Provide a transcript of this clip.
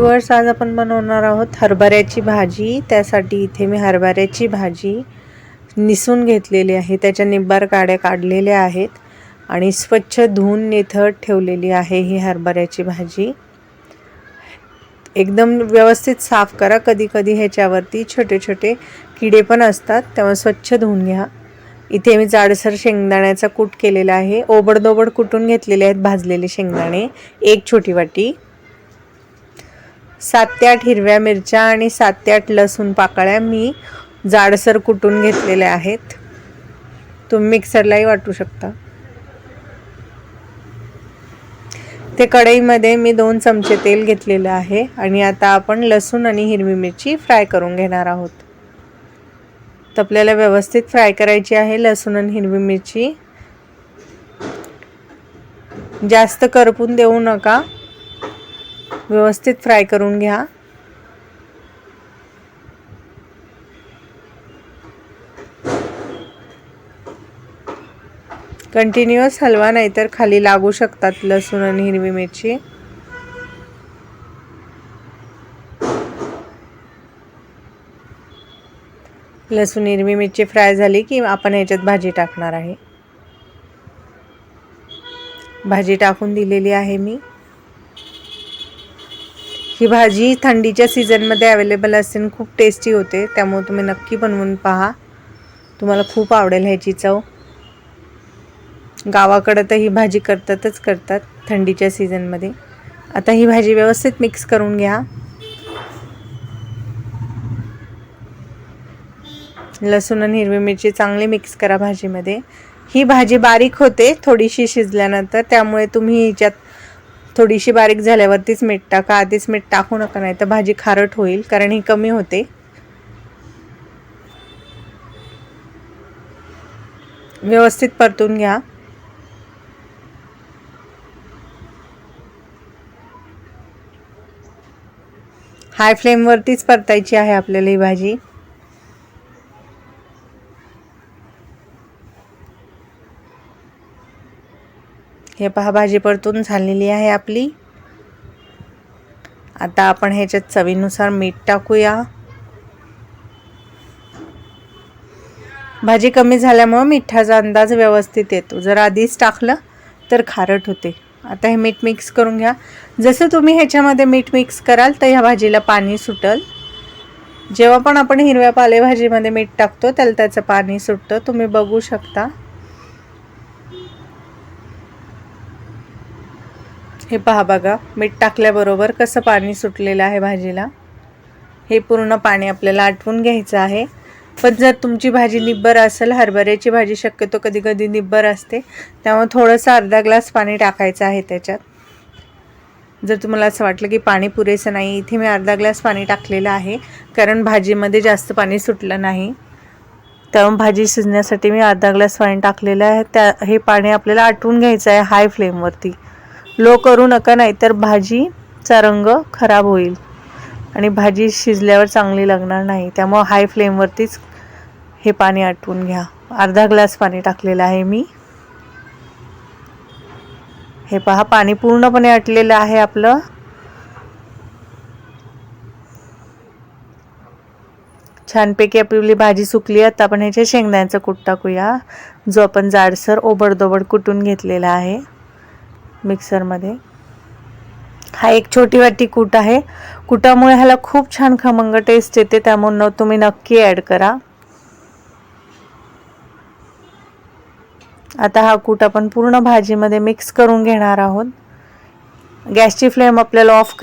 Viewers, आज आपण बनवणार आहोत हरभऱ्याची भाजी। त्यासाठी इथे मी हरभऱ्याची भाजी निसून घेतलेली आहे, त्याच्या निब्बर काड्या काढलेल्या आहेत आणि स्वच्छ धुवून निथळत ठेवलेली आहे। ही हरभऱ्याची भाजी एकदम व्यवस्थित साफ करा। कधी कधी ह्याच्यावरती छोटे छोटे किडे पण असतात, त्यामुळे स्वच्छ धुवून घ्या। इथे मी जाडसर शेंगदाण्याचा कूट केलेला आहे, ओबडधोबड कुटून घेतलेले आहेत भाजलेले शेंगदाणे, एक छोटी वाटी। 7 ते 8 हिरव्या मिरच्या आणि 7 ते 8 लसूण पाकळ्या मी जाडसर कुटून घेतलेल्या आहेत। तुम्ही मिक्सरलाही वाटू शकता। ते कढईमध्ये मी 2 चमचे तेल घेतलेले आहे आणि आता आपण लसूण आणि हिरवी मिरची फ्राय करून घेणार आहोत। तर आपल्याला व्यवस्थित फ्राय करायची आहे लसूण आणि हिरवी मिरची। जास्त करपून देऊ नका, व्यवस्थित फ्राय करून घ्या। कंटिन्यूअस हलवा, नाहीतर खाली लागू शकतात लसूण आणि हिरवी मिरची। लसूण हिरवी मिरची फ्राय झाली की आपण ह्याच्यात भाजी टाकणार आहे। भाजी टाकून दिलेली आहे मी। ही भाजी थंडीच्या सीझनमध्ये अवेलेबल असते, खूप टेस्टी होते, त्यामुळे तुम्ही नक्की बनवून पहा, तुम्हाला खूप आवडेल ह्याची चव। गावाकडे तर ही भाजी करतात थंडीच्या सीझनमध्ये। आता ही भाजी व्यवस्थित मिक्स करून घ्या। लसूण आणि हिरवी मिरची चांगली मिक्स करा भाजीमध्ये। ही भाजी बारीक होते थोडीशी शिजल्यानंतर, त्यामुळे तुम्ही ह्याच्यात थोडीशी बारीक झाल्यावरतीच मीठ टाका, आधीच मीठ टाकू नका, नाही तर भाजी खारट होईल, कारण ही कमी होते। व्यवस्थित परतून घ्या। हाय फ्लेम वरतीच परतायची आहे आपल्याला ही भाजी। हे पहा, भाजी परतून झालेली आहे आपली। आता आपण ह्याच्यात चवीनुसार मीठ टाकूया। भाजी कमी झाल्यामुळे मिठाचा अंदाज व्यवस्थित येतो, जर आधीच टाकलं तर खारट होते। आता हे मीठ मिक्स करून घ्या। जसं तुम्ही ह्याच्यामध्ये मीठ मिक्स कराल तर ह्या भाजीला पाणी सुटल। जेव्हा पण आपण हिरव्या पालेभाजीमध्ये मीठ टाकतो त्याला त्याचं पाणी सुटतं, तुम्ही बघू शकता। हे पहा बघा, मीठ टाकल्याबरोबर कसं पाणी सुटलेलं आहे भाजीला। हे पूर्ण पाणी आपल्याला आटवून घ्यायचं आहे। पण जर तुमची भाजी निब्बर असेल, हरभऱ्याची भाजी शक्यतो कधी कधी निब्बर असते, त्यामुळे थोडंसं अर्धा ग्लास पाणी टाकायचं आहे त्याच्यात। जर तुम्हाला असं वाटलं की पाणी पुरेसं नाही, इथे मी अर्धा ग्लास पाणी टाकलेलं आहे, कारण भाजीमध्ये जास्त पाणी सुटलं नाही, त्यामुळे भाजी शिजण्यासाठी मी अर्धा ग्लास पाणी टाकलेलं आहे। हे पाणी आपल्याला आटवून घ्यायचं आहे हाय फ्लेमवरती। लो करू नका, नाहीतर भाजीचा रंग खराब होईल आणि भाजी शिजल्यावर चांगली लागणार नाही, त्यामुळे हाय फ्लेमवरतीच हे पाणी आटवून घ्या। अर्धा ग्लास पाणी टाकलेलं आहे मी। हे पहा, पाणी पूर्णपणे आटलेलं आहे आपलं। छानपैकी आपली भाजी सुकली। आता आपण ह्याच्या शेंगदाण्याचा कूट टाकूया, जो आपण जाडसर ओबडधोबड कुटून घेतलेला आहे मिक्सरमध्ये। हा एक छोटी वाटी कूट आहे। कुटामुळे ह्याला खूप छान खमंग टेस्ट येते, त्यामुळे तुम्ही नक्की ॲड करा। आता हा कूट आपण पूर्ण भाजीमध्ये मिक्स करून घेणार आहोत। गॅसची फ्लेम आपल्याला ऑफ